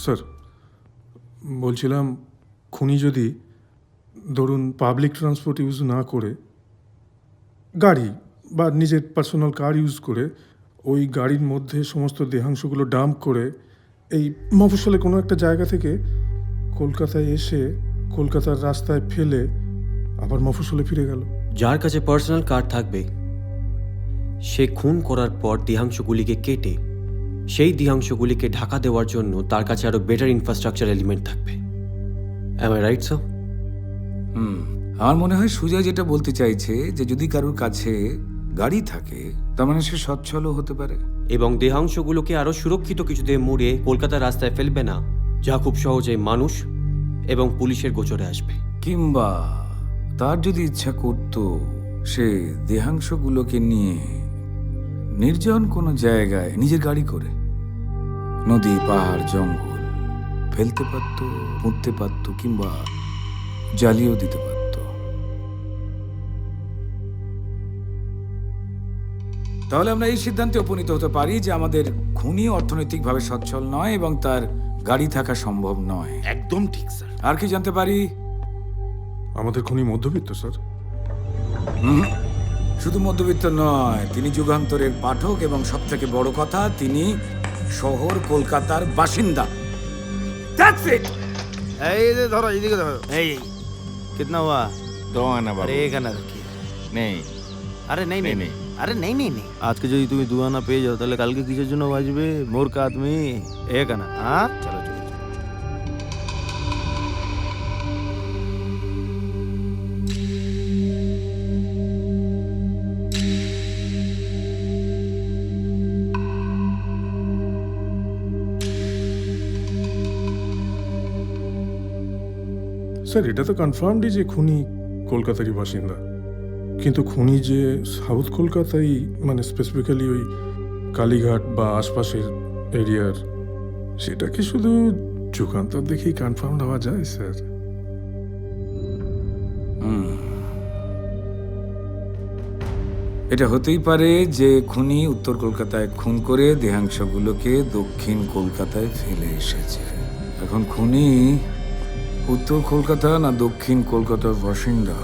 Sir বলছিলাম খুনি যদি ধরুন পাবলিক ট্রান্সপোর্ট ইউজ না করে গাড়ি বা নিজের পার্সোনাল কার ইউজ করে ওই গাড়ির মধ্যে সমস্ত দেহাংশগুলো ডাম্প করে এই মফস্বলে কোনো একটা জায়গা থেকে কলকাতায় এসে কলকাতার রাস্তায় ফেলে আবার মফস্বলে ফিরে গেল। যার কাছে পার্সোনাল কার থাকবে সে খুন করার পর দেহাংশগুলিকে কেটে সেই দেহাংশগুলিকে ঢাকা দেওয়ার জন্য তার কাছে আরো বেটার ইনফ্রাস্ট্রাকচার এলিমেন্ট থাকবে। Am I right sir? আমার মনে হয় সুজয় যেটা বলতে চাইছে যে যদি কারোর কাছে গাড়ি থাকে তার মানে সে সচ্ছলও হতে পারে, এবং দেহাংশগুলোকে আরো সুরক্ষিত কিছুতে মুড়ে কলকাতার রাস্তায় ফেলবে না, যা খুব সহজেই মানুষ এবং পুলিশের গোচরে আসবে। কিংবা তার যদি ইচ্ছা করত সে দেহাংশগুলোকে নিয়ে নির্জন কোনো জায়গায় নিজের গাড়ি করে নদী, পাহাড়, জঙ্গল ফেলতে পারত, পুঁততে পারত, কিংবা জ্বালিয়েও দিতে পারত। তাহলে আমরা এই সিদ্ধান্তে উপনীত হতে পারি যে আমাদের খুনি অর্থনৈতিকভাবে সচ্ছল নয় এবং তার গাড়ি থাকা সম্ভব নয়। একদম ঠিক স্যার। আর কি জানতে পারি? আমাদের খুনি মধ্যবিত্ত স্যার। শুধু মধ্যবিত্ত নয়, তিনি যুগান্তরের পাঠক এবং সবথেকে বড় কথা তিনি শহর কলকাতার বাসিন্দা। That's it! এই যে ধরো, এইদিকে ধরো। এই कितना हुआ? 2 आना बाबू। अरे 1 आना रखिए। नहीं अरे नहीं नहीं नहीं। अरे नहीं नहीं नहीं আজকে যদি তুমি 2 আনা পেয়ে যাও তাহলে কালকে কিসের জন্য বাঁচবে? মূর্খ আদমি। 1 আনা। হ্যাঁ চলো চলো চলো। স্যার এটা তো কনফার্মডই যে খুনি কলকাতারই বাসিন্দা, কিন্তু খুনি যে সাউথ কলকাতায় মানে স্পেসিফিক্যালি ওই কালীঘাট বা আশপাশের এরিয়ার, সেটা কি শুধু যুগান্তর দেখেই কনফার্ম হওয়া যায় স্যার? এটা হতেই পারে যে খুনি উত্তর কলকাতায় খুন করে দেহাংশগুলোকে দক্ষিণ কলকাতায় ফেলে এসেছে। এখন খুনি উত্তর কলকাতা না দক্ষিণ কলকাতার বাসিন্দা